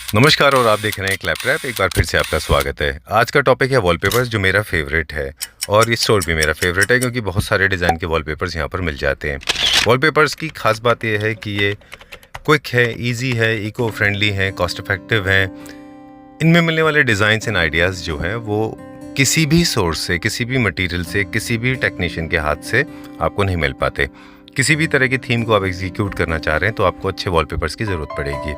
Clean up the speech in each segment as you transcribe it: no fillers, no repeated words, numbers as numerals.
नमस्कार और आप देख रहे हैं क्लैप रैप। एक बार फिर से आपका स्वागत है। आज का टॉपिक है वॉलपेपर्स, जो मेरा फेवरेट है और ये स्टोर भी मेरा फेवरेट है क्योंकि बहुत सारे डिज़ाइन के वॉलपेपर्स यहाँ पर मिल जाते हैं। वॉलपेपर्स की खास बात यह है कि ये क्विक है, इजी है, इको फ्रेंडली है, कॉस्ट इफेक्टिव है। इनमें मिलने वाले डिज़ाइंस एंड आइडियाज़ जो हैं वो किसी भी सोर्स से, किसी भी मटेरियल से, किसी भी टेक्नीशियन के हाथ से आपको नहीं मिल पाते। किसी भी तरह की थीम को आप एग्जीक्यूट करना चाह रहे हैं तो आपको अच्छे वॉलपेपर्स की ज़रूरत पड़ेगी।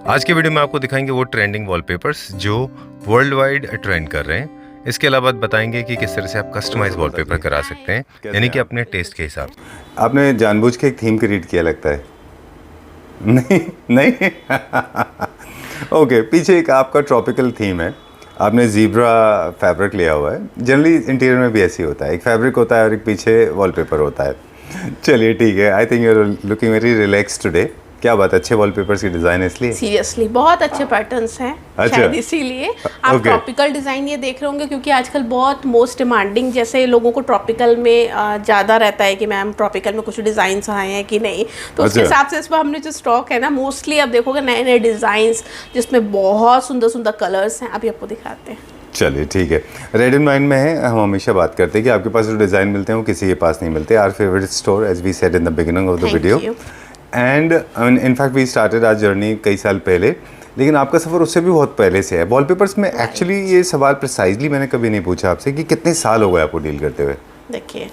आज के वीडियो में आपको दिखाएंगे वो ट्रेंडिंग वॉलपेपर्स जो वर्ल्ड वाइड ट्रेंड कर रहे हैं। इसके अलावा बताएंगे कि किस तरह से आप कस्टमाइज वॉलपेपर करा सकते हैं, यानी कि अपने टेस्ट के हिसाब से। आपने जानबूझ के एक थीम क्रिएट किया लगता है। नहीं नहीं ओके, पीछे एक आपका ट्रॉपिकल थीम है। आपने ज़ीब्रा फैब्रिक लिया हुआ है। जनरली इंटीरियर में भी ऐसे ही होता है, एक फैब्रिक होता है और एक पीछे वॉलपेपर होता है। चलिए ठीक है, I think you are looking very relax today. क्या बात, अच्छे वॉलपेपर्स की डिज़ाइन है इसलिए? सीरियसली बहुत अच्छे पैटर्न्स हैं। अच्छा। शायद इसीलिए आप ट्रॉपिकल डिज़ाइन ये देख रहे होंगे, क्योंकि आजकल बहुत मोस्ट डिमांडिंग, जैसे लोगों को ट्रॉपिकल में ज़्यादा रहता है कि मैम ट्रॉपिकल में कुछ डिज़ाइंस आए हैं कि नहीं, तो उसके हिसाब से इस पर हमने जो स्टॉक है ना, मोस्टली आप देखोगे नए नए डिज़ाइंस जिसमें बहुत सुंदर सुंदर कलर्स हैं। अभी आपको दिखाते हैं। चलिए ठीक है, रेड एंड वाइन में है। हम हमेशा बात करते हैं कि आपके पास जो डिज़ाइन मिलते हैं वो किसी के पास नहीं मिलते। Our favourite store, as we said in the beginning of the video, and in fact we started our journey कई साल पहले, लेकिन आपका सफ़र उससे भी बहुत पहले से है। वॉलपेपर्स में एक्चुअली ये सवाल प्रिसाइजली मैंने कभी नहीं पूछा आपसे कि कितने साल हो गए आपको डील करते हुए। देखिए,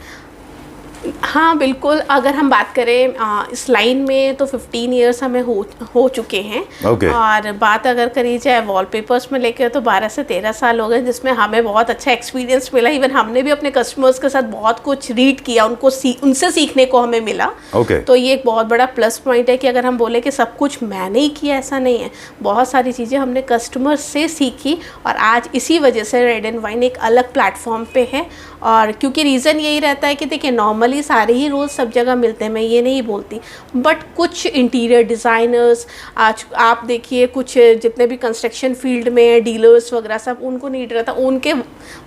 हाँ बिल्कुल, अगर हम बात करें इस लाइन में तो 15 इयर्स हमें हो चुके हैं। Okay. और बात अगर करी जाए वॉलपेपर्स में लेकर तो 12 से 13 साल हो गए, जिसमें हमें बहुत अच्छा एक्सपीरियंस मिला। इवन हमने भी अपने कस्टमर्स के साथ बहुत कुछ रीड किया, उनसे सीखने को हमें मिला। Okay. तो ये एक बहुत बड़ा प्लस पॉइंट है कि अगर हम बोले कि सब कुछ मैंने ही किया, ऐसा नहीं है। बहुत सारी चीज़ें हमने कस्टमर्स से सीखी और आज इसी वजह से रेड एंड वाइन एक अलग प्लेटफॉर्म पे है। और क्योंकि रीज़न यही रहता है कि देखिए, नॉर्मली सारे ही रोल्स सब जगह मिलते हैं, मैं ये नहीं बोलती, बट कुछ इंटीरियर डिज़ाइनर्स आज आप देखिए, कुछ जितने भी कंस्ट्रक्शन फील्ड में डीलर्स वगैरह सब, उनको नीड रहता है, उनके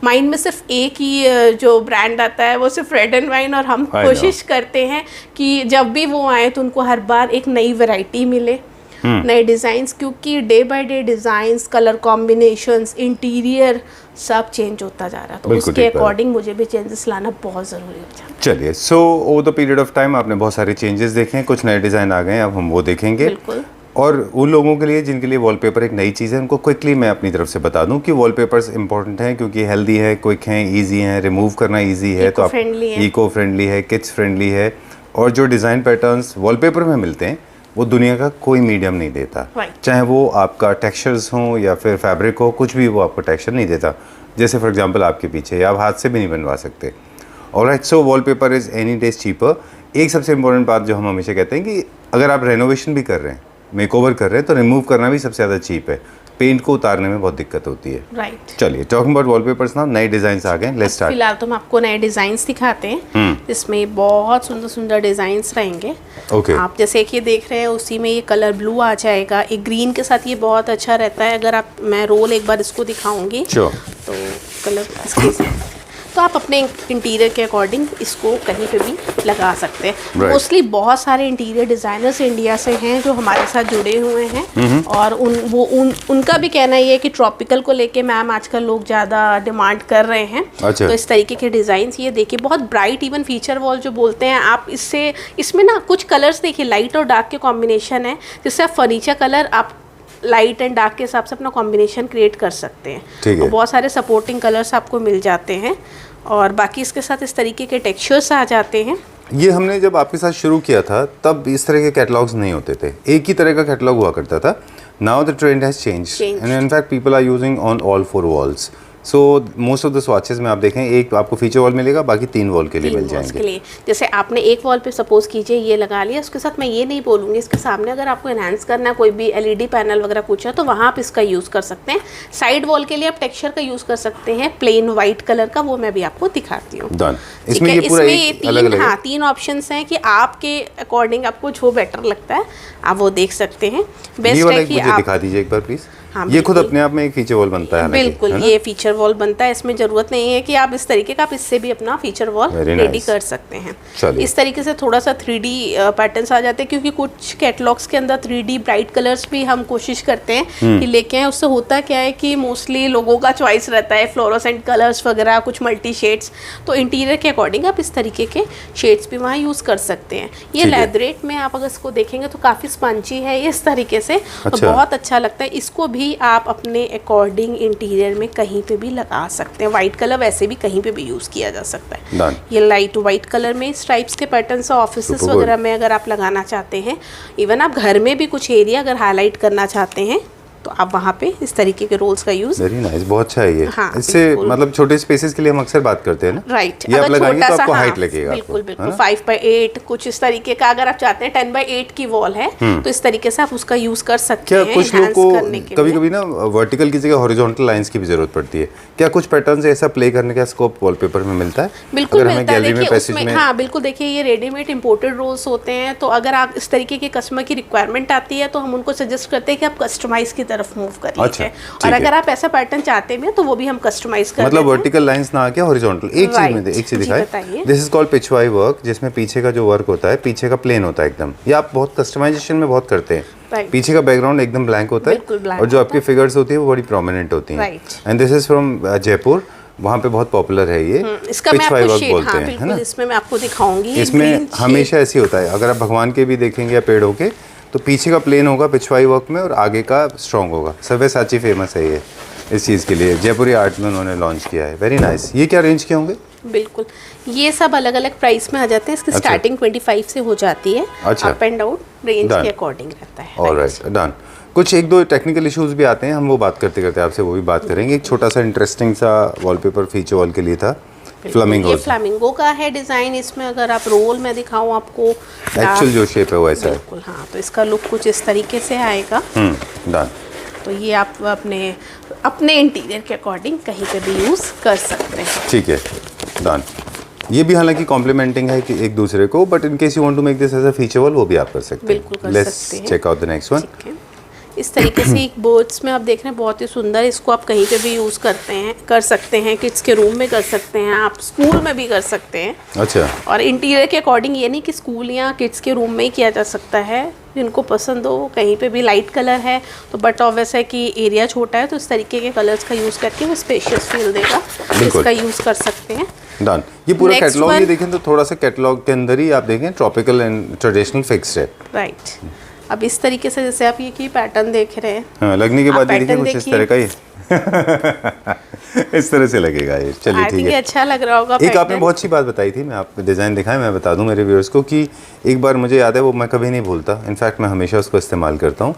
माइंड में सिर्फ एक ही जो ब्रांड आता है वो सिर्फ रेड एंड वाइन। और हम कोशिश करते हैं कि जब भी वो आए तो उनको हर बार एक नई वैरायटी मिले, नए डिज़ाइंस, क्योंकि day by day designs, colour combinations, interior सब चेंज होता जा रहा है, तो उसके अकॉर्डिंग मुझे भी चेंजेस लाना बहुत ज़रूरी होता है। चलिए, so over the period of time आपने बहुत सारे चेंजेस देखे हैं, कुछ नए डिज़ाइन आ गए हैं, अब हम वो देखेंगे। बिल्कुल। और उन लोगों के लिए जिनके लिए वॉलपेपर एक नई चीज़ है, उनको क्विकली मैं अपनी तरफ से बता दूं कि वॉलपेपर्स इंपॉर्टेंट हैं क्योंकि हेल्दी है, क्विक हैं, ईजी हैं, रिमूव करना ईजी है, तो आप इको फ्रेंडली है, किड्स फ्रेंडली है। और जो डिज़ाइन पैटर्न्स वॉलपेपर में मिलते हैं वो दुनिया का कोई मीडियम नहीं देता। चाहे वो आपका टेक्सचर्स हो या फिर फैब्रिक हो, कुछ भी वो आपको टेक्सचर नहीं देता। जैसे फॉर एग्जांपल आपके पीछे, या आप हाथ से भी नहीं बनवा सकते। Alright, so wallpaper is any days cheaper. एक सबसे इम्पोर्टेंट बात जो हम हमेशा कहते हैं कि अगर आप रेनोवेशन भी कर रहे हैं, मेकओवर कर रहे हैं, तो रिमूव करना भी सबसे ज़्यादा चीप है। पेंट को उतारने में बहुत दिक्कत होती है। राइट। चलिए, टॉकिंग अबाउट वॉलपेपर्स नाउ, नए डिजाइन्स आ गए, लेट्स स्टार्ट। फिलहाल तो हम आपको नए डिज़ाइंस दिखाते हैं, इसमें बहुत सुंदर सुंदर डिज़ाइंस रहेंगे। Okay. आप जैसे एक ये देख रहे हैं, उसी में ये कलर ब्लू आ जाएगा, एक ग्रीन के साथ ये बहुत अच्छा रहता है। अगर आप, मैं रोल एक बार इसको दिखाऊंगी तो कलर इसके तो आप अपने इंटीरियर के अकॉर्डिंग इसको कहीं पे भी लगा सकते हैं। मोस्टली बहुत सारे इंटीरियर डिज़ाइनर्स इंडिया से हैं जो हमारे साथ जुड़े हुए हैं, और उनका भी कहना ये है कि ट्रॉपिकल को लेके मैम आजकल लोग ज़्यादा डिमांड कर रहे हैं। अच्छा। तो इस तरीके के डिज़ाइंस ये देखिए, बहुत ब्राइट, इवन फीचर वॉल जो बोलते हैं आप, इसमें ना कुछ कलर्स देखिए, लाइट और डार्क के कॉम्बिनेशन है, जिससे आप फर्नीचर कलर आप लाइट एंड डार्क के हिसाब से अपना कॉम्बिनेशन क्रिएट कर सकते हैं। और बहुत सारे सपोर्टिंग कलर्स आपको मिल जाते हैं, और बाकी इसके साथ इस तरीके के टेक्सचर्स आ जाते हैं। ये हमने जब आपके साथ शुरू किया था तब इस तरह के कैटलॉग्स नहीं होते थे, एक ही तरह का कैटलॉग हुआ करता था। Now the trend has changed and in fact people are using on all 4 walls. So most of the swatches में आप देखें, एक आपको फीचर वॉल मिलेगा, बाकी 3 वॉल के लिए मिल जाएंगे। के लिए जैसे आपने एक वॉल पे सपोज कीजिए ये लगा लिया, उसके साथ मैं ये नहीं बोलूँगी, इसके सामने अगर आपको एनहांस करना है, कोई भी एलईडी पैनल वगैरह कुछ है, तो वहाँ आप इसका यूज़ कर सकते हैं। साइड वॉल के लिए आप टेक्सचर का यूज़ कर सकते हैं, प्लेन वाइट कलर का, वो मैं भी आपको दिखाती हूँ। इसमें ये पूरा अलग-अलग है। 3 ऑप्शंस हैं कि आपके अकॉर्डिंग आपको जो बेटर लगता है आप वो देख सकते हैं। बेस्ट है कि आप दिखा दीजिए एक बार प्लीज। हाँ, ये खुद अपने आप में एक फीचर वॉल बनता है हालांकि, बिल्कुल, ये फीचर वॉल बनता है, इसमें जरूरत नहीं है कि आप इस तरीके का, आप इससे भी अपना फीचर वॉल रेडी कर सकते हैं। इस तरीके से थोड़ा सा 3D पैटर्न्स आ जाते हैं, क्योंकि कुछ कैटलॉग्स के अंदर 3D ब्राइट कलर्स भी हम कोशिश करते हैं कि लेके आए। उससे होता क्या है कि मोस्टली लोगों का चॉइस रहता है फ्लोरोसेंट कलर्स वगैरह, कुछ मल्टी शेड्स, तो इंटीरियर के अकॉर्डिंग आप इस तरीके के शेड्स भी वहाँ यूज़ कर सकते हैं। ये लेदरेट में आप अगर इसको देखेंगे तो काफ़ी स्पंजी है इस तरीके से, तो बहुत अच्छा लगता है। इसको भी आप अपने अकॉर्डिंग इंटीरियर में कहीं पे भी लगा सकते हैं। वाइट कलर वैसे भी कहीं पे भी यूज़ किया जा सकता है। ये लाइट वाइट कलर में स्ट्राइप्स के पैटर्न्स ऑफिसेस वगैरह में अगर आप लगाना चाहते हैं, इवन आप घर में भी कुछ एरिया अगर हाईलाइट करना चाहते हैं तो आप वहाँ पे इस तरीके के रोल्स का यूज। वेरी नाइस, बहुत अच्छा है ये। हाँ, इससे मतलब छोटे स्पेसेस के लिए हम अक्सर बात करते हैं ना, राइट। ये आप लगाएंगे तो आपको हाइट लगेगा। बिल्कुल बिल्कुल 5x8 कुछ इस तरीके का, अगर आप चाहते हैं 10x8 की वॉल है तो इस तरीके से आप उसका यूज कर सकते हैं। कुछ लोग को कभी कभी ना वर्टिकल की जगह हॉरिजॉन्टल लाइंस की भी जरूरत पड़ती है, क्या कुछ पैटर्न ऐसा प्ले करने का स्कोप वॉलपेपर में मिलता है? बिल्कुल मिलता है। देखिए उसमें, हाँ बिल्कुल, देखिए ये रेडीमेड इंपोर्टेड रोल्स होते हैं, तो अगर आप इस तरीके के कस्टमर की रिक्वायरमेंट आती है तो हम उनको सजेस्ट करते हैं कि आप कस्टमाइज की तरफ मूव करिए। और अगर आप ऐसा पैटर्न चाहते हैं तो वो भी हम कस्टमाइज कर, मतलब वर्टिकल लाइंस ना आके हॉरिजॉन्टल। एक चीज दिखाए, this is called Pichwai work, जिसमें पीछे का जो वर्क होता है, पीछे का प्लेन होता है एकदम। ये आप बहुत कस्टमाइजेशन में बहुत करते हैं। पीछे का बैकग्राउंड एकदम ब्लैंक होता है और जो आपकी फिगर्स होती है वो बड़ी प्रोमिनेंट होती हैं। And this is from Jaipur, वहाँ पे बहुत पॉपुलर है ये। इसका मैं आपको शेड, बोलते हैं, है ना? इसमें मैं आपको दिखाऊंगी। इसमें हमेशा ऐसे होता है, अगर आप भगवान के भी देखेंगे या पेड़ों के, तो पीछे का प्लेन होगा पिछवाई वर्क में और आगे का स्ट्रॉन्ग होगा। सव्यसाची फेमस है ये इस चीज़ के लिए, जयपुरी आर्ट में उन्होंने लॉन्च किया है। Very nice. ये क्या रेंज के होंगे? बिल्कुल, ये सब अलग अलग प्राइस में आ जाते हैं। इसकी स्टार्टिंग 25 से हो जाती है। अप एंड डाउन रेंज के अकॉर्डिंग रहता है। Alright, done. कुछ एक दो टेक्निकल इश्यूज भी आते हैं, हम वो बात करते करते आपसे वो भी बात करेंगे। एक छोटा सा इंटरेस्टिंग सा वॉलपेपर फीचर वॉल के लिए था, फ्लामिंगो। ये फ्लामिंगो का है डिज़ाइन। इसमें अगर आप रोल में दिखाऊं आपको, एक्चुअल जो शेप है वो ऐसा है। बिल्कुल, हाँ। तो इसका लुक कुछ इस तरीके से आएगा। डन। तो ये आप अपने इंटीरियर के अकॉर्डिंग कहीं पे भी यूज़ कर सकते हैं। ठीक है, डन। ये भी हालांकि कॉम्प्लीमेंटिंग है कि एक दूसरे को, but in case you want to make this as a feature wall, वो भी आप कर सकते हैं। बिल्कुल कर सकते हैं। Let's check out the next one. इस तरीके से एक बर्ड्स में आप देख रहे हैं, बहुत ही सुंदर। इसको आप कहीं पे भी यूज़ कर सकते हैं। किड्स के रूम में कर सकते हैं, आप स्कूल में भी कर सकते हैं। अच्छा। और इंटीरियर के अकॉर्डिंग ये नहीं कि स्कूल या किड्स के रूम में ही किया जा सकता है, जिनको पसंद हो कहीं पे भी। लाइट कलर है तो बट ऑब्वियस है कि एरिया छोटा है, तो इस तरीके के कलर्स का यूज़ करके वो स्पेशियस फील देगा, इसका यूज़ कर सकते हैं। डन। ये पूरा कैटलॉग ये देखें तो थोड़ा सा कैटलॉग के अंदर ही आप देखें ट्रॉपिकल एंड ट्रेडिशनल फिक्स्ड है। राइट। अब इस तरीके से जैसे आप ये की पैटर्न देख रहे हैं, हाँ, लगने के बाद देखिए कुछ इस तरह का ही इस तरह से लगेगा ये। चलिए ठीक है, अच्छा लग रहा होगा। एक आपने बहुत अच्छी बात बताई थी, मैं आपको डिज़ाइन दिखाएं, मैं बता दूं मेरे व्यूअर्स को कि एक बार मुझे याद है, वो मैं कभी नहीं भूलता, इनफैक्ट मैं हमेशा उसको इस्तेमाल करता हूँ।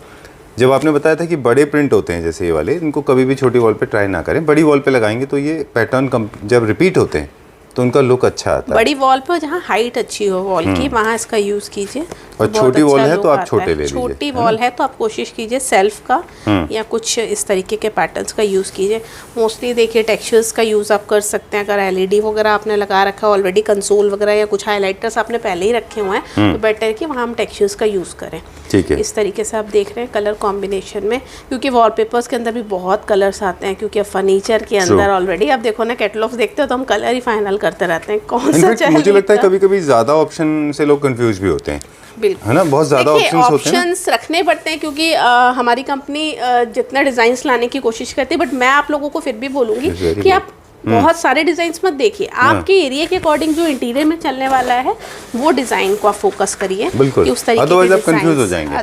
जब आपने बताया था कि बड़े प्रिंट होते हैं जैसे ये वाले, इनको कभी भी छोटी वॉल पे ट्राई ना करें। बड़ी वॉल पे लगाएंगे तो ये पैटर्न जब रिपीट होते हैं तो उनका लुक अच्छा आता है। बड़ी वॉल पर जहाँ हाइट अच्छी हो वॉल की, वहाँ इसका यूज़ कीजिए। और छोटी वॉल है तो आप छोटे ले लीजिए। छोटी वॉल है तो आप कोशिश कीजिए सेल्फ का या कुछ इस तरीके के पैटर्न्स का यूज़ कीजिए। मोस्टली देखिए टेक्सचर्स का यूज़ आप कर सकते हैं। अगर एलईडी वगैरह आपने लगा रखा है ऑलरेडी, कंसोल वगैरह या कुछ हाईलाइटर्स आपने पहले ही रखे हुए हैं, तो बेटर है कि वहाँ हम टेक्सचर्स का यूज़ करें। ठीक है। इस तरीके से आप देख रहे हैं कलर कॉम्बिनेशन में, क्योंकि वॉलपेपर्स के अंदर भी बहुत कलर्स आते हैं, क्योंकि फर्नीचर के अंदर ऑलरेडी आप देखो ना कैटलॉग्स देखते हो तो हम कलर ही फाइनल करते रहते हैं, कौन सा चाहिए। मुझे लगता है कभी कभी ज़्यादा ऑप्शन से लोग कंफ्यूज भी होते हैं, बिल्कुल, है ना? बहुत ज़्यादा ऑप्शंस रखने पड़ते हैं, क्योंकि हमारी कंपनी जितना डिज़ाइंस लाने की कोशिश करती है, बट मैं आप लोगों को फिर भी बोलूँगी कि आप बहुत सारे डिज़ाइंस मत देखिए। आपके एरिया के अकॉर्डिंग जो इंटीरियर में चलने वाला है वो डिज़ाइन को आप फोकस करिए। बिल्कुल, अदरवाइज आप कंफ्यूज हो जाएंगे।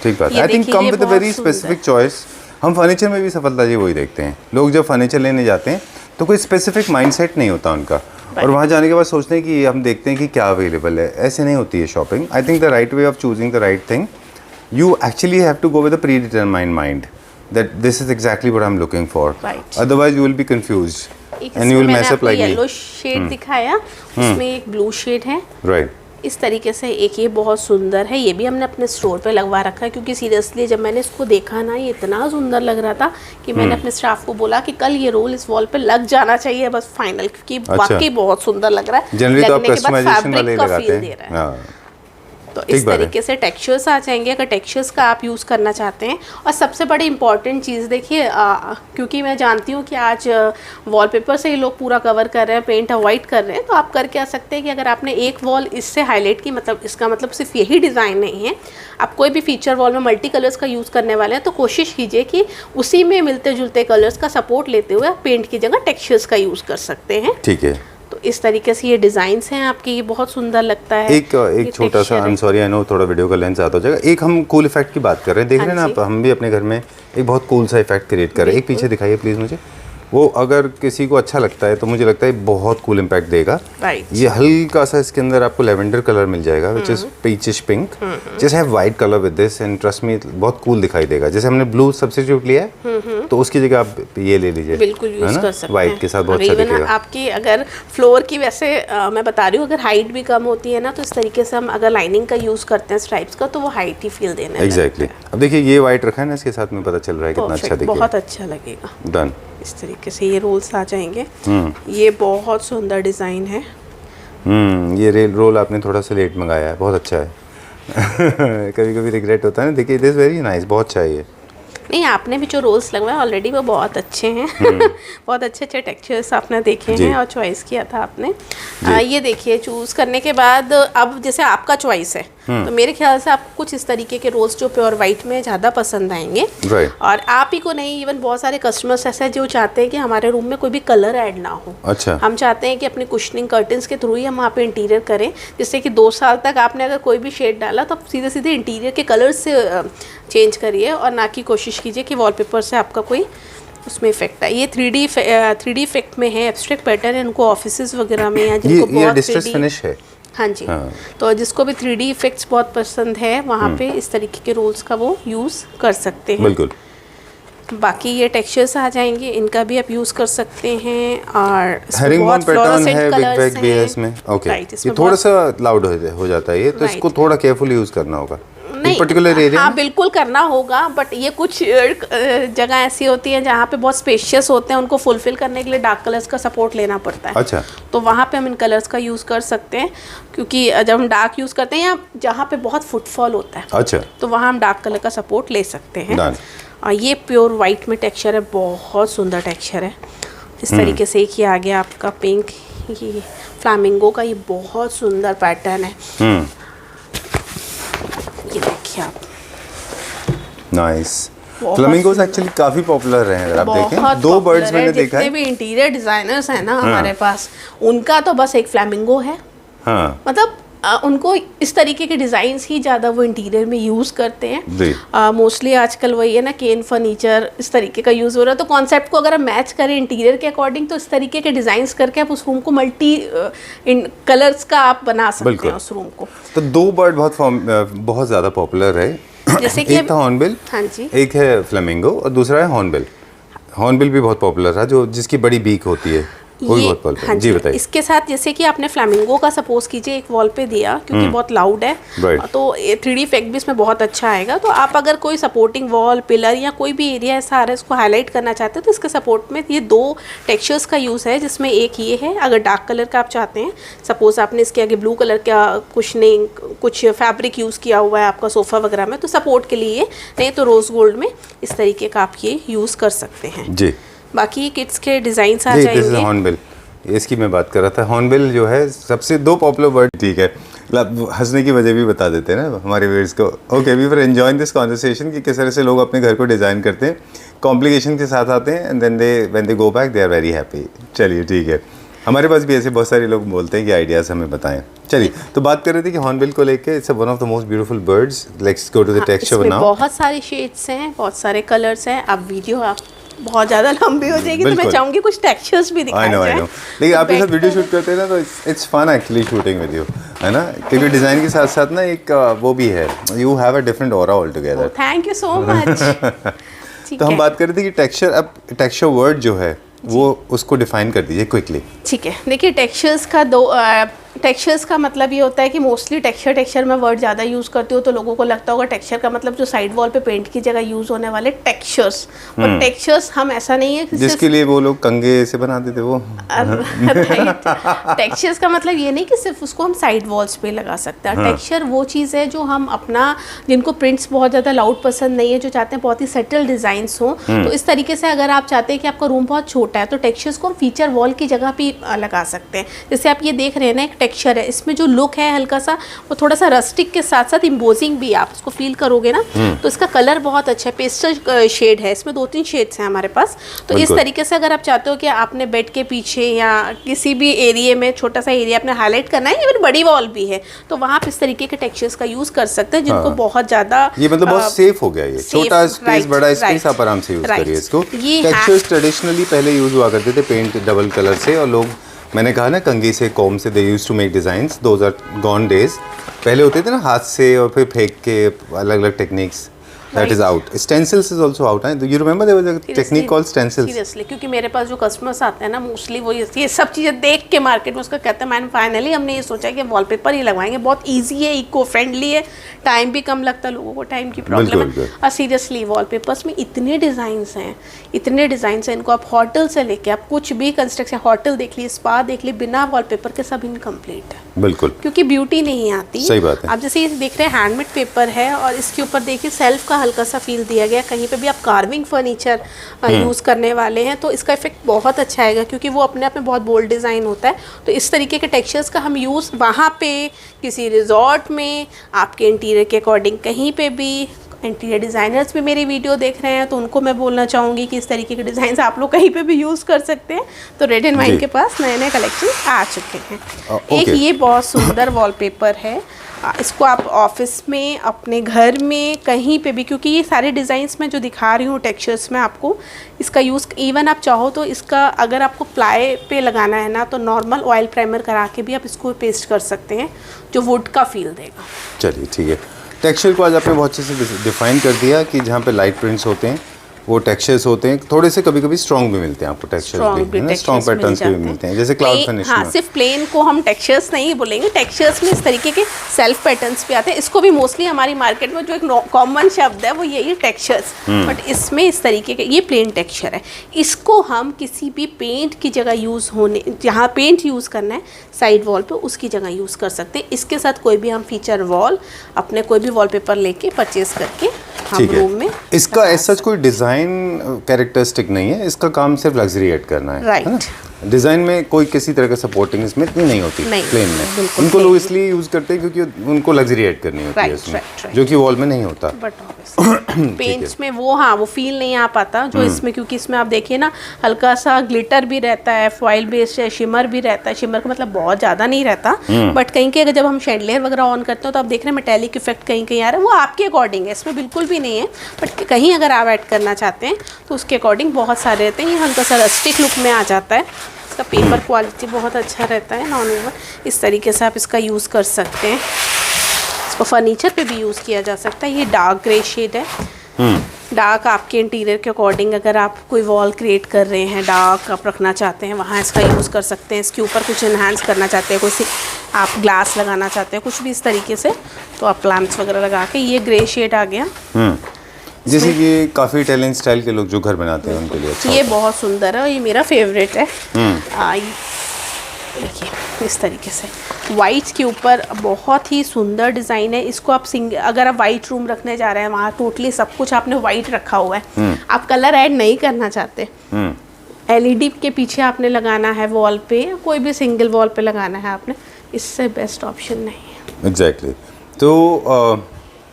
ठीक बात है। I think come with a very specific choice. हम फर्नीचर में भी सफलता जी वही देखते हैं। लोग जब फर्नीचर लेने जाते हैं तो कोई स्पेसिफिक माइंडसेट नहीं होता उनका, और वहाँ जाने के बाद सोचते हैं कि हम देखते हैं कि क्या अवेलेबल है। ऐसे नहीं होती है shopping. I think the right way of choosing the right thing, you actually have to go with a predetermined mind that this is exactly what I'm looking for. Right. Otherwise you will be confused and you will mess up like me. Yellow shade दिखाया, उसमें एक blue shade है। Right. इस तरीके से एक ये बहुत सुंदर है, ये भी हमने अपने स्टोर पे लगवा रखा है, क्योंकि सीरियसली जब मैंने इसको देखा ना, ये इतना सुंदर लग रहा था कि मैंने अपने स्टाफ को बोला कि कल ये रोल इस वॉल पे लग जाना चाहिए बस फाइनल, क्योंकि वाकई बहुत सुंदर लग रहा है। जनरली तो आप कस्टमाइजेशन वाले लगाते हैं। तो इस तरीके से टेक्सचर्स आ जाएंगे अगर टेक्सचर्स का आप यूज़ करना चाहते हैं। और सबसे बड़ी इंपॉर्टेंट चीज़ देखिए, क्योंकि मैं जानती हूँ कि आज वॉलपेपर से ही लोग पूरा कवर कर रहे हैं, पेंट अवॉइड कर रहे हैं, तो आप करके आ सकते हैं कि अगर आपने एक वॉल इससे हाईलाइट की, मतलब इसका मतलब सिर्फ यही डिज़ाइन नहीं है, आप कोई भी फीचर वॉल में मल्टी कलर्स का यूज़ करने वाले हैं तो कोशिश कीजिए कि उसी में मिलते जुलते कलर्स का सपोर्ट लेते हुए पेंट की जगह टेक्सचर्स का यूज़ कर सकते हैं। ठीक है, तो इस तरीके से ये डिजाइन्स हैं आपके, ये बहुत सुंदर लगता है। एक छोटा सा, I am sorry I know थोड़ा वीडियो का लेंथ ज़्यादा हो जाएगा, एक हम कूल इफेक्ट की बात कर रहे हैं, देख रहे हैं ना आप, हम भी अपने घर में एक बहुत कूल सा इफेक्ट क्रिएट कर रहे हैं। एक पीछे दिखाइए प्लीज़ मुझे, वो अगर किसी को अच्छा लगता है तो मुझे लगता है बहुत कूल इम्पैक्ट देगा। ये हल्का सा इसके अंदर आपको लेवेंडर कलर मिल जाएगा विच इज पीचिश पिंक, जैसे है white colour with this, and trust me बहुत कूल दिखाई देगा। जैसे हमने ब्लू सब्स्टिट्यूट लिया है तो उसकी जगह आप ये ले लीजिए, बिल्कुल यूज कर सकते हैं वाइट के साथ, बहुत अच्छा दिखेगा। आपकी अगर फ्लोर की वैसे मैं बता रही हूँ, अगर हाइट भी कम होती है ना, तो इस तरीके से हम अगर लाइनिंग का यूज करते हैं स्ट्राइप्स का, तो वो हाइट ही फील देना। एग्जैक्टली। अब देखिए ये वाइट रखा है ना, इसके साथ में पता चल रहा है कितना अच्छा दिखेगा, बहुत अच्छा लगेगा। डन। इस तरीके से ये रोल्स आ जाएंगे। ये बहुत सुंदर डिज़ाइन है। ये रोल आपने थोड़ा सा लेट मंगाया है, बहुत अच्छा है। कभी कभी रिग्रेट होता है ना, देखिए दिस वेरी नाइस, बहुत अच्छा है ये। नहीं, आपने भी जो रोल्स लगवाए ऑलरेडी वो बहुत अच्छे हैं। बहुत अच्छे अच्छे टेक्सचर्स आपने देखे हैं और चॉइस किया था आपने। ये देखिए, चूज़ करने के बाद अब जैसे आपका चॉइस है, तो मेरे ख्याल से आपको कुछ इस तरीके के रोल्स जो प्योर वाइट में ज़्यादा पसंद आएंगे। और आप ही को नहीं, इवन बहुत सारे कस्टमर्स ऐसे जो चाहते हैं कि हमारे रूम में कोई भी कलर ऐड ना हो। अच्छा। हम चाहते हैं कि अपनी कुशनिंग कर्टन्स के थ्रू ही हम वहाँ पे इंटीरियर करें, जिससे कि 2 साल तक आपने अगर कोई भी शेड डाला तो आप सीधे सीधे इंटीरियर के कलर्स से चेंज करिए, और ना कि कोशिश कीजिए कि वॉलपेपर से आपका कोई उसमें इफेक्ट है। ये 3D इफेक्ट में है, एब्स्ट्रैक्ट पैटर्न है, इनको ऑफिसेज वगैरह में या जिनको बहुत डिस्ट्रेस फिनिश है। हाँ जी। तो जिसको भी 3D इफेक्ट्स बहुत पसंद है, वहाँ पे इस तरीके के रोल्स का वो यूज़ कर सकते हैं। बिल्कुल। बाकी ये टेक्सचर्स आ जाएंगे, इनका भी आप यूज़ कर सकते हैं। और हेरिंगबोन पैटर्न है, बिग बैग भी है इसमें। ओके, ये थोड़ा सा लाउड हो जाता है ये, तो इसको थोड़ा केयरफुली यूज़ करना होगा पर्टिकुलर एरिया। हाँ, बिल्कुल करना होगा, बट ये कुछ जगह ऐसी होती है जहाँ पे बहुत स्पेशियस होते हैं, उनको फुलफिल करने के लिए डार्क कलर्स का सपोर्ट लेना पड़ता है। अच्छा। तो वहाँ पे हम इन कलर्स का यूज़ कर सकते हैं, क्योंकि जब हम डार्क यूज़ करते हैं या जहाँ पे बहुत फुटफॉल होता है, अच्छा, तो वहाँ हम डार्क कलर का सपोर्ट ले सकते हैं। और ये प्योर वाइट में टेक्सचर है, बहुत सुंदर टेक्सचर है। इस तरीके से एक ये आ गया आपका पिंक, ये फ्लामिंगो का, ये बहुत सुंदर पैटर्न है। ये देखिए आप, नाइस। फ्लामिंगोस एक्चुअली काफी पॉपुलर रहे हैं, अगर आप देखें 2 बर्ड्स मैंने देखा है। जितने भी इंटीरियर डिजाइनर्स हैं ना हमारे पास, उनका तो बस एक फ्लामिंगो है। मतलब उनको इस तरीके के डिज़ाइंस ही ज़्यादा वो इंटीरियर में यूज़ करते हैं। मोस्टली आजकल वही है ना, केन फर्नीचर इस तरीके का यूज़ हो रहा है। तो कॉन्सेप्ट को अगर हम मैच करें इंटीरियर के अकॉर्डिंग, तो इस तरीके के डिज़ाइंस करके आप उस रूम को मल्टी कलर्स का आप बना सकते हैं उस रूम को। तो 2 बर्ड बहुत ज़्यादा पॉपुलर है। जैसे कि एक था हॉर्नबिल, हाँ जी, एक है फ्लेमिंगो, और दूसरा है हॉर्नबिल। हॉर्नबिल भी बहुत पॉपुलर था, जो जिसकी बड़ी बीक होती है, वो भी बहुत पॉपुलर। हाँ जी बताइए। इसके साथ जैसे कि आपने फ्लामिंगो का सपोज कीजिए एक वॉल पे दिया, क्योंकि बहुत लाउड है, तो 3D इफेक्ट भी इसमें बहुत अच्छा आएगा। तो आप अगर कोई सपोर्टिंग वॉल, पिलर या कोई भी एरिया ऐसा आ रहा है इसको हाईलाइट करना चाहते हैं, तो इसके सपोर्ट में ये 2 टेक्सचर्स का यूज़ है, जिसमें एक ये है, अगर डार्क कलर का आप चाहते हैं, सपोज आपने इसके आगे ब्लू कलर का कुछ फैब्रिक यूज़ किया हुआ है आपका सोफ़ा वगैरह में, तो सपोर्ट के लिए, नहीं तो रोज़ गोल्ड में इस तरीके का आप ये यूज़ कर सकते हैं जी। बाकी किड्स के डिज़ाइन आ जाएंगे। हॉर्नबिल, इसकी मैं बात कर रहा था। हॉर्नबिल जो है सबसे 2 पॉपुलर वर्ड, ठीक है, हंसने की वजह भी बता देते हैं ना हमारे व्यूअर्स को। Okay, we were enjoying this conversation कि किस तरह से लोग अपने घर को डिज़ाइन करते हैं, कॉम्प्लिकेशन के साथ आते हैं, and then when they go back they are very happy. चलिए ठीक है, हमारे पास भी ऐसे बहुत सारे लोग बोलते हैं कि आइडियाज़ हमें बताएं। चलिए, तो बात कर रहे थे कि हॉर्नबिल को लेके, it's one of the most beautiful birds. Let's go to the texture now. बहुत सारे शेड्स हैं, बहुत सारे कलर्स हैं। अब वीडियो आप बहुत ज़्यादा लंबी हो जाएगी, तो मैं चाहूँगी कुछ टेक्सचर्स भी दिखाएं जाएं। लेकिन आप ये सब वीडियो शूट करते हैं ना, तो it's fun actually shooting with you, है ना, क्योंकि डिज़ाइन के साथ साथ ना एक वो भी है, you have a different aura all together. Thank you so much. तो हम बात कर रहे थे कि टेक्सचर, अब टेक्सचर वर्ड जो है वो उसको डिफाइन कर दीजिए क्विकली। ठीक है, देखिए टेक्सचर्स का 2 टेक्सचर्स का मतलब ये होता है कि मोस्टली टेक्सचर मैं वर्ड ज़्यादा यूज़ करती हूँ, तो लोगों को लगता होगा टेक्सचर का मतलब जो साइड वॉल पे पेंट की जगह यूज़ होने वाले टेक्सचर्स। और टेक्सचर्स हम ऐसा नहीं है कि जिसके लिए वो लोग कंगे से बनाते थे वो। टेक्सचर्स का मतलब ये नहीं कि सिर्फ उसको हम साइड वॉल्स पे लगा सकते हैं। टेक्सचर वो चीज़ है जो हम अपना, जिनको प्रिंट्स बहुत ज़्यादा लाउड पसंद नहीं है, जो चाहते हैं बहुत ही सटल डिज़ाइंस हो, तो इस तरीके से अगर आप चाहते हैं कि आपका रूम बहुत छोटा है तो टेक्सचर्स को हम फीचर वॉल की जगह भी लगा सकते हैं। जैसे आप ये देख रहे हैं ना, एक टेक्सचर है, इसमें जो लुक है हल्का सा वो थोड़ा सा रस्टिक के साथ साथ इम्पोजिंग भी, आप उसको फील करोगे ना तो इसका कलर बहुत अच्छा है, पेस्टल शेड है, इसमें 2-3 शेड्स हैं हमारे पास। तो इस तरीके से अगर आप चाहते हो कि आपने बेड के पीछे या किसी भी एरिया में छोटा सा एरिया आपने हाईलाइट करना है, इवन बड़ी वॉल भी है, तो वहाँ आप इस तरीके के टेक्सचर्स का यूज कर सकते हैं जिनको बहुत ज्यादा, ये मतलब बहुत सेफ हो गया, ये छोटा स्पेस बड़ा स्पेस आप आराम से यूज करिए इसको। टेक्सचर्स ट्रेडिशनली पहले यूज हुआ करते थे पेंट डबल कलर से, और लोग, मैंने कहा ना कंघी से, कॉम से, they used to make designs, those are gone days. पहले होते थे ना हाथ से और फिर फेंक के, अलग अलग techniques, that is out. Stencils is also out. Do you remember there was a technique called stencils? Seriously, क्योंकि मेरे पास जो कस्टमर्स आते हैं ना, मोस्टली वो ये सब चीज़ें देख के मार्केट में उसका कहते हैं, मैंने फाइनली हमने ये सोचा कि वॉलपेपर ही लगवाएंगे, बहुत इजी है, इको फ्रेंडली है, टाइम भी कम लगता है, लोगों को टाइम की प्रॉब्लम है। और सीरियसली वॉलपेपर्स में इतने डिज़ाइंस हैं, इनको आप होटल से लेके आप कुछ भी कंस्ट्रक्शन, होटल देख ली, स्पा देख ली, बिना वॉलपेपर के सब इनकम्प्लीट है। बिल्कुल, क्योंकि ब्यूटी नहीं आती। सही बात है। आप जैसे ये देख रहे हैं हैंडमेड पेपर है, और इसके ऊपर देखिए सेल्फ का हल्का सा फील दिया गया। कहीं पे भी आप कार्विंग फर्नीचर यूज़ करने वाले हैं तो इसका इफेक्ट बहुत अच्छा आएगा, क्योंकि वो अपने आप में बहुत बोल्ड डिज़ाइन होता है। तो इस तरीके के टेक्सचर्स का हम यूज़ वहाँ पे, किसी रिजॉर्ट में, आपके इंटीरियर के अकॉर्डिंग कहीं पे भी, इंटीरियर डिज़ाइनर्स भी मेरी वीडियो देख रहे हैं तो उनको मैं बोलना चाहूँगी कि इस तरीके के डिज़ाइन आप लोग कहीं पे भी यूज़ कर सकते हैं। तो रेड एंड वाइन के पास नए नए कलेक्शन आ चुके हैं। एक ये बहुत सुंदर वॉलपेपर है, इसको आप ऑफिस में, अपने घर में, कहीं पे भी, क्योंकि ये सारे डिज़ाइंस मैं जो दिखा रही हूँ टेक्सचर्स में आपको इसका यूज़, इवन आप चाहो तो इसका अगर आपको प्लाई पे लगाना है ना तो नॉर्मल ऑयल प्राइमर करा के भी आप इसको पेस्ट कर सकते हैं, जो वुड का फील देगा। चलिए ठीक है, टेक्सचर को आज आपने बहुत अच्छे से डिफाइन कर दिया कि जहाँ पे लाइट प्रिंट्स होते हैं वो टेक्सचर्स होते हैं, थोड़े से कभी कभी स्ट्रॉन्ग भी मिलते हैं आपको टेक्सचर्स भी, है ना, स्ट्रॉन्ग पैटर्न्स भी मिलते हैं, जैसे क्लाउड फिनिश में। हाँ, सिर्फ प्लेन को हम टेक्सचर्स नहीं बोलेंगे, टेक्सचर्स में इस तरीके के सेल्फ पैटर्न्स भी आते हैं। इसको भी मोस्टली हमारी मार्केट में जो एक कॉमन शब्द है वो यही टेक्सचर्स, बट इसमें इस तरीके के, ये प्लेन टेक्सचर है, इसको हम किसी भी पेंट की जगह यूज़ होने, जहाँ पेंट यूज़ करना है साइड वॉल पे, उसकी जगह यूज़ कर सकते हैं। इसके साथ कोई भी हम फीचर वॉल अपने कोई भी वॉलपेपर लेके परचेज करके हम रूम में, इसका ऐसा कोई डिज़ाइन कैरेक्टरिस्टिक नहीं है, इसका काम सिर्फ लग्जरी ऐड करना है, राइट। डिज़ाइन में कोई किसी तरह का सपोर्टिंग इसमें इतनी नहीं होती, प्लेन में। उनको लोग इसलिए यूज़ करते हैं क्योंकि उनको लग्जरी ऐड करनी होती है इसमें, जो कि वॉल में नहीं होता। बट पेंट्स में वो, हाँ, वो फील नहीं आ पाता जो इसमें, क्योंकि इसमें आप देखिए ना हल्का सा ग्लिटर भी रहता है, फॉइल बेस्ड है, शिमर भी रहता है, शिमर का मतलब बहुत ज़्यादा नहीं रहता, बट कहीं के अगर जब हम शैंडलियर वगैरह ऑन करते हो तो आप देख रहे हैं मेटेलिक इफेक्ट कहीं कहीं आ रहा है, वो आपके अकॉर्डिंग है, इसमें बिल्कुल भी नहीं है, बट कहीं अगर आप ऐड करना चाहते हैं तो उसके अकॉर्डिंग बहुत सारे रहते हैं। ये हल्का सा रस्टिक लुक में आ जाता है, इसका पेपर क्वालिटी बहुत अच्छा रहता है, नॉन वूवन, इस तरीके से आप इसका यूज़ कर सकते हैं। इसको फर्नीचर पे भी यूज़ किया जा सकता है। ये डार्क ग्रे शेड है, डार्क आपके इंटीरियर के अकॉर्डिंग, अगर आप कोई वॉल क्रिएट कर रहे हैं, डार्क आप रखना चाहते हैं, वहाँ इसका यूज़ कर सकते हैं। इसके ऊपर कुछ इन्हांस करना चाहते हैं, कोई आप ग्लास लगाना चाहते हैं, कुछ भी इस तरीके से, तो आप प्लांट्स वगैरह लगा के, ये ग्रे शेड आ गया। जैसे कि काफ़ी इटालियन स्टाइल के लोग जो घर बनाते हैं उनके लिए अच्छा, ये बहुत सुंदर है, ये मेरा फेवरेट है। देखिए इस तरीके से वाइट के ऊपर बहुत ही सुंदर डिज़ाइन है। इसको आप अगर आप वाइट रूम रखने जा रहे हैं, वहाँ टोटली सब कुछ आपने वाइट रखा हुआ है, आप कलर ऐड नहीं करना चाहते, LED के पीछे आपने लगाना है वॉल पे, कोई भी सिंगल वॉल पे लगाना है आपने, इससे बेस्ट ऑप्शन नहीं है। एग्जैक्टली। तो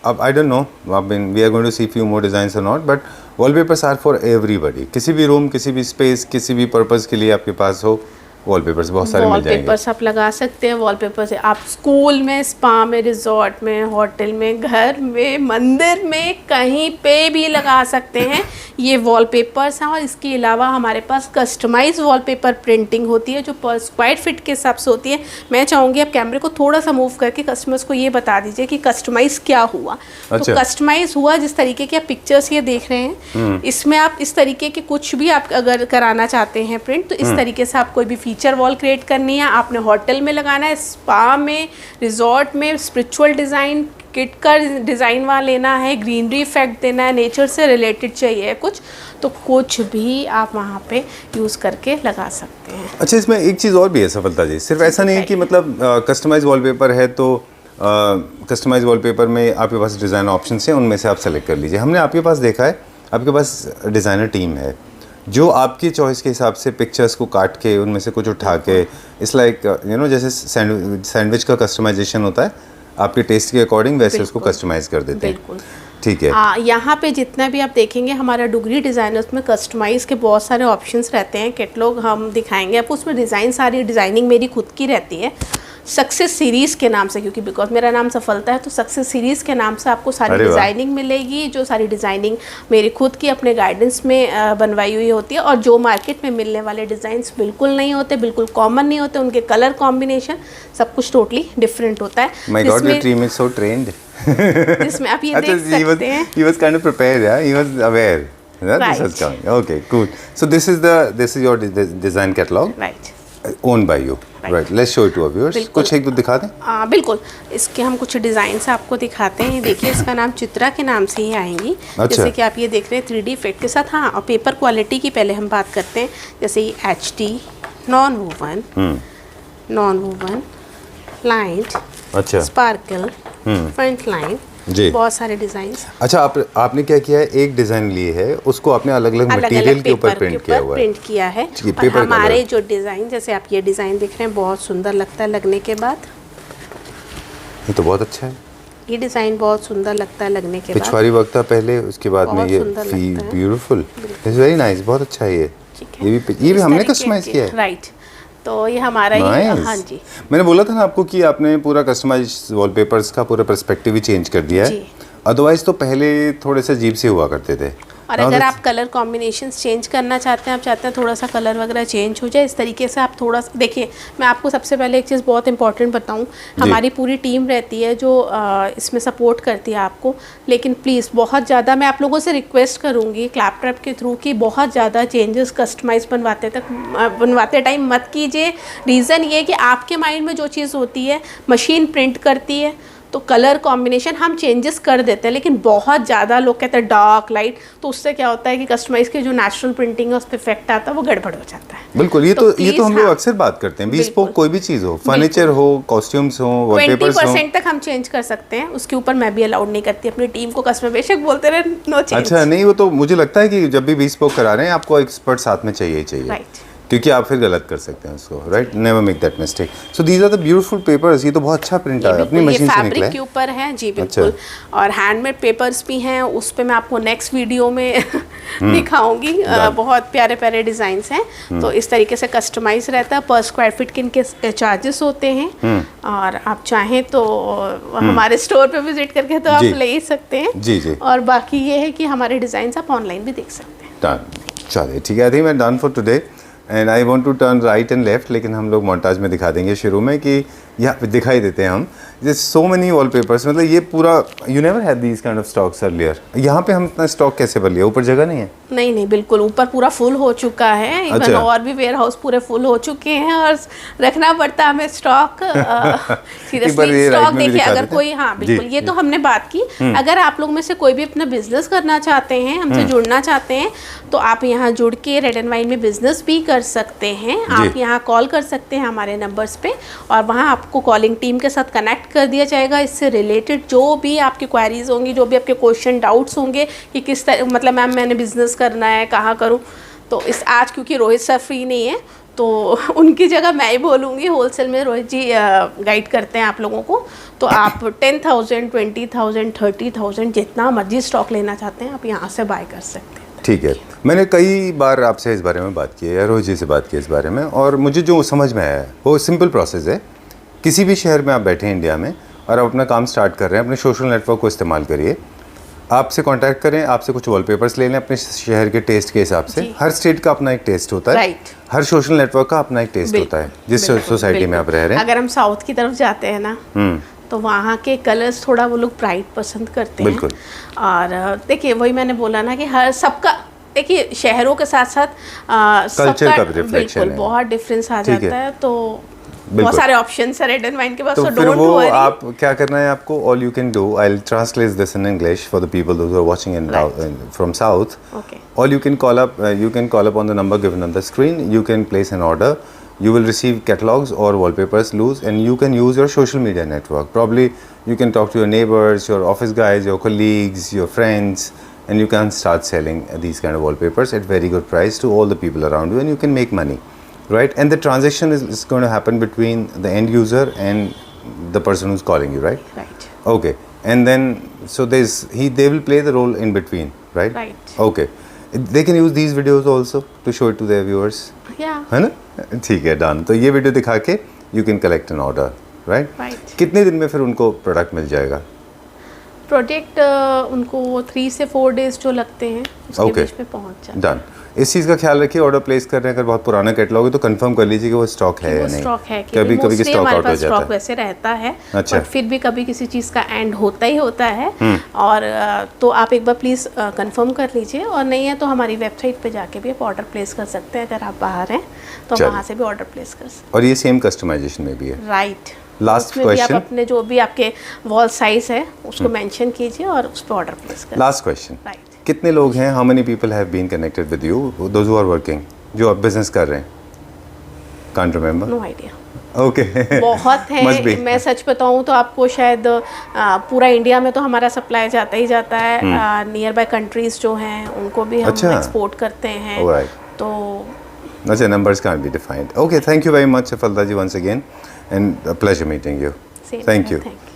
अब I don't know, we are going to see few more designs और not, but wallpapers are for everybody. किसी भी रूम, किसी भी स्पेस, किसी भी पर्पस के लिए आपके पास हो, वॉलपेपर्स बहुत सारे मिल जाएंगे। वॉलपेपर्स आप लगा सकते हैं, वॉलपेपर से आप स्कूल में, स्पा में, रिजॉर्ट में, होटल में, घर में, मंदिर में, कहीं पे भी लगा सकते हैं। ये वॉलपेपर्स हैं, और इसके अलावा हमारे पास कस्टमाइज वॉलपेपर प्रिंटिंग होती है जो पर स्क्वायर फीट के हिसाब से होती है। मैं चाहूँगी आप कैमरे को थोड़ा सा मूव करके कस्टमर्स को ये बता दीजिए कि कस्टमाइज क्या हुआ। अच्छा। तो कस्टमाइज हुआ जिस तरीके की आप पिक्चर्स ये देख रहे हैं, इसमें आप इस तरीके के कुछ भी आप अगर कराना चाहते हैं प्रिंट, तो इस तरीके से आप कोई भी फीचर वॉल क्रिएट करनी है, आपने होटल में लगाना है, स्पा में, रिजॉर्ट में, स्पिरिचुअल डिज़ाइन किट का डिज़ाइन वहाँ लेना है, ग्रीनरी इफेक्ट देना है, नेचर से रिलेटेड चाहिए कुछ, तो कुछ भी आप वहाँ पे यूज़ करके लगा सकते हैं। अच्छा, इसमें एक चीज़ और भी है सफलता जी, सिर्फ ऐसा नहीं है कि मतलब कस्टमाइज वॉलपेपर है तो कस्टमाइज वॉलपेपर में आपके पास डिज़ाइन ऑप्शंस हैं, उनमें से आप सेलेक्ट कर लीजिए। हमने आपके पास देखा है, आपके पास डिज़ाइनर टीम है जो आपकी चॉइस के हिसाब से पिक्चर्स को काट के उनमें से कुछ उठा के, इट्स लाइक यू नो जैसे सैंडविच का कस्टमाइजेशन होता है, आपके टेस्ट के अकॉर्डिंग वैसे उसको कस्टमाइज कर देते हैं। बिल्कुल, ठीक है। यहाँ पे जितना भी आप देखेंगे हमारा डुगरी डिज़ाइनर्स में कस्टमाइज़ के बहुत सारे ऑप्शंस रहते हैं, कैटलॉग हम दिखाएंगे आपको, उसमें डिज़ाइन सारी डिज़ाइनिंग मेरी खुद की रहती है सक्सेस सीरीज़ के नाम से, क्योंकि बिकॉज मेरा नाम सफलता है तो सक्सेस सीरीज़ के नाम से आपको सारी डिज़ाइनिंग मिलेगी, जो सारी डिज़ाइनिंग मेरी खुद की अपने गाइडेंस में बनवाई हुई होती है, और जो मार्केट में मिलने वाले डिज़ाइंस बिल्कुल नहीं होते, बिल्कुल कॉमन नहीं होते, उनके कलर कॉम्बिनेशन सब कुछ टोटली डिफरेंट होता है। My God, your team is so trained. जिसमें आप ये देख सकते हैं, he was kind of prepared, yeah? He was aware that this was coming. Okay, cool. So this is your design catalog, right? Owned by you, right? Let's show it to our viewers. कुछ एक दो दिखा दें। बिल्कुल, इसके हम कुछ design आपको दिखाते हैं। देखिए, इसका नाम चित्रा के नाम से ही आएंगी। अच्छा। जैसे कि आप ये देख रहे हैं 3D इफेक्ट के साथ। हाँ, और पेपर क्वालिटी की पहले हम बात करते हैं। जैसे ये HD, नॉन वूवन, लाइट, अच्छा, स्पार्कल, फ्रंट लाइन, जी, बहुत सारे डिज़ाइन। अच्छा, आपने क्या किया है, एक डिज़ाइन ली है, उसको आपने अलग अलग मटेरियल के ऊपर प्रिंट किया है। और हमारे जो डिज़ाइन, जैसे आप ये डिज़ाइन देख रहे हैं, बहुत सुंदर लगता है लगने के बाद। ये तो बहुत अच्छा है, ये डिज़ाइन बहुत सुंदर लगता है लगने के बाद। पिछवाड़ी वक्त था पहले, उसके बाद में ये ब्यूटीफुल, इट्स वेरी नाइस, बहुत अच्छा है ये भी हमने कस्टमाइज किया है, राइट? तो ये हमारा ही, हाँ जी, मैंने बोला था ना आपको कि आपने पूरा कस्टमाइज वॉलपेपर्स का पूरा पर्सपेक्टिव ही चेंज कर दिया है। अदरवाइज तो पहले थोड़े से अजीब से हुआ करते थे। और अगर आप कलर कॉम्बिनेशंस चेंज करना चाहते हैं, आप चाहते हैं थोड़ा सा कलर वगैरह चेंज हो जाए, इस तरीके से आप थोड़ा सा देखिए। मैं आपको सबसे पहले एक चीज़ बहुत इंपॉर्टेंट बताऊं, हमारी पूरी टीम रहती है जो इसमें सपोर्ट करती है आपको, लेकिन प्लीज़ बहुत ज़्यादा मैं आप लोगों से रिक्वेस्ट करूँगी क्लैपट्रैप के थ्रू कि बहुत ज़्यादा चेंजेस कस्टमाइज बनवाते टाइम मत कीजिए। रीज़न ये कि आपके माइंड में जो चीज़ होती है मशीन प्रिंट करती है, तो कलर कॉम्बिनेशन हम चेंजेस कर देते हैं, लेकिन बहुत ज़्यादा लोग कहते हैं डार्क लाइट, तो उससे क्या होता है कि कस्टमाइज की जो नेचुरल प्रिंटिंग है उस पर इफेक्ट आता है, वो गड़बड़ हो जाता है। बिल्कुल, ये तो हम लोग अक्सर बात करते हैं, bespoke कोई भी चीज़ हो, फर्नीचर हो, कॉस्ट्यूम्स हो, वॉलपेपर्स हो, 20% तक हम चेंज कर सकते हैं, उसके ऊपर मैं भी अलाउड नहीं करती अपनी टीम को। कस्टमर बेशक बोलते रहे नो चेंज। अच्छा, नहीं, वो तो मुझे लगता है कि जब भी bespoke करा रहे हैं आपको एक्सपर्ट साथ में चाहिए, राइट, क्योंकि आप फिर गलत कर सकते हैं उसको, right? Never make that mistake. So these are the beautiful papers. ये तो बहुत अच्छा प्रिंट है, अपनी मशीन से निकला है। ये फैब्रिक के ऊपर है जी, बिल्कुल। और हैंडमेड पेपर्स भी हैं, उस पे मैं आपको नेक्स्ट वीडियो में दिखाऊंगी। बहुत प्यारे प्यारे डिज़ाइंस हैं। तो इस तरीके से कस्टमाइज रहता है, पर स्क्वायर फीट के इनके चार्जेस होते हैं, और आप चाहें तो हमारे स्टोर पे विजिट करके तो आप ले ही सकते हैं। जी जी। और बाकी ये है कि हमारे डिज़ाइन आप ऑनलाइन भी देख सकते हैं। डन, चलिए ठीक है, आई थिंक मैं done for today and I want to turn right and left, लेकिन हम लोग मोन्टाज में दिखा देंगे शुरू में कि यहाँ पे दिखाई देते हैं हम जैसे सो मेनी वॉलपेपर्स। मतलब ये पूरा you never had these kind of stocks earlier. यहाँ पे हम इतना स्टॉक कैसे भर लिया? ऊपर जगह नहीं है? नहीं, बिल्कुल ऊपर पूरा फुल हो चुका है। इवन अच्छा। और भी वेयर हाउस पूरे फुल हो चुके हैं, और रखना पड़ता है हमें स्टॉक। सीरियसली स्टॉक देखिए, अगर कोई, हाँ बिल्कुल, ये तो हमने बात की। अगर आप लोग में से कोई भी अपना बिजनेस करना चाहते हैं, हमसे जुड़ना चाहते हैं, तो आप यहाँ जुड़ के रेड एंड वाइन में बिजनेस भी कर सकते हैं। आप यहाँ कॉल कर सकते हैं हमारे नंबर्स पे, और वहाँ आपको कॉलिंग टीम के साथ कनेक्ट कर दिया जाएगा। इससे रिलेटेड जो भी आपकी क्वेरीज होंगी, जो भी आपके क्वेश्चन डाउट्स होंगे कि किस तरह, मतलब मैम मैंने बिजनेस करना है, कहाँ करूँ, तो इस आज क्योंकि रोहित सर फ्री नहीं है तो उनकी जगह मैं ही बोलूँगी। होलसेल में रोहित जी गाइड करते हैं आप लोगों को। तो आप 10,000, 20,000, 30,000 जितना मर्जी स्टॉक लेना चाहते हैं आप यहाँ से बाय कर सकते हैं। ठीक है, मैंने कई बार आपसे इस बारे में बात की है, या रोहित जी से बात की है इस बारे में, और मुझे जो समझ में आया है वो सिंपल प्रोसेस है। किसी भी शहर में आप बैठे हैं इंडिया में और आप अपना काम स्टार्ट कर रहे हैं, अपने सोशल नेटवर्क को इस्तेमाल करिए, आपसे कांटेक्ट करें, आपसे कुछ वॉलपेपर्स ले लें अपने शहर के टेस्ट के हिसाब से। हर स्टेट का अपना एक टेस्ट होता है, राइट। हर सोशल नेटवर्क का अपना एक टेस्ट होता है, जिस सोसाइटी में आप रह रहे हैं। अगर हम साउथ की तरफ जाते हैं ना, तो वहाँ के कलर्स थोड़ा वो लोग ब्राइट पसंद करते हैं। बिल्कुल। और देखिए, वही मैंने बोला ना कि हर सबका देखिए शहरों के साथ साथ कल्चर का भी reflection बिल्कुल है। बहुत डिफरेंस आ ठीक है। जाता है, तो बिल्कुल। बहुत सारे ऑप्शंस है रेड एंड वाइन के पास, तो so फिर don't वो worry. आप क्या करना है आपको, all you can do, I will translate this in English for the people who are watching in from south. Okay. All you can call up on the number given on the screen. You can place an order. You will receive catalogs or wallpapers loose, and you can use your social media network. Probably you can talk to your neighbors, your office guys, your colleagues, your friends, and you can start selling these kind of wallpapers at very good price to all the people around you, and you can make money, right? And the transaction is going to happen between the end user and the person who's calling you, right? Right. Okay. And then so they will play the role in between, right? Right. Okay. They can use these videos also to show it to their viewers. Yeah. है ना? ठीक है, done. तो ये video दिखा के you can collect an order, right? Right. कितने दिन में फिर उनको प्रोडक्ट मिल जाएगा? प्रोडक्ट उनको 3 से 4 डेज जो लगते हैं उसके Okay. बीच में पहुंच जाता है। डन. इस चीज़ का ख्याल रखिए, ऑर्डर प्लेस कर रहे हैं, अगर बहुत पुराना कैटलॉग है तो कंफर्म कर लीजिए कि वो स्टॉक है या वो नहीं. स्टॉक है कि कभी कभी mostly स्टॉक हमारे आउट हो पास जाता स्टॉक है. वैसे रहता है, अच्छा. बट फिर भी कभी किसी चीज़ का एंड होता ही होता है, और तो आप एक बार प्लीज़ कंफर्म कर लीजिए, और नहीं है तो हमारी वेबसाइट पे जाके भी आप ऑर्डर प्लेस कर सकते हैं, अगर आप बाहर हैं तो चलिए. वहाँ से भी ऑर्डर प्लेस कर सकते और ये सेम कस्टमाइजेशन में भी है. हैं। राइट. Last उसमें भी आप question. अपने जो भी आपके वॉल साइज है उसको मेंशन कीजिए और उस पर ऑर्डर प्लेस करें। Last question. राइट. कितने लोग हैं, how many people have been connected with you, those who are working, जो अब बिजनेस कर रहे हैं? Can't remember. No idea. Okay. बहुत Must be. है, मैं सच बताऊं तो आपको शायद पूरा इंडिया में तो हमारा सप्लाई जाता ही जाता है, नियर बाय कंट्रीज जो हैं उनको भी हम अच्छा. एक्सपोर्ट करते हैं, Alright. तो अच्छा, numbers can't be defined. Okay, thank you very much, Safalta ji, once again, and a pleasure meeting you. same Thank here. you. Thank you.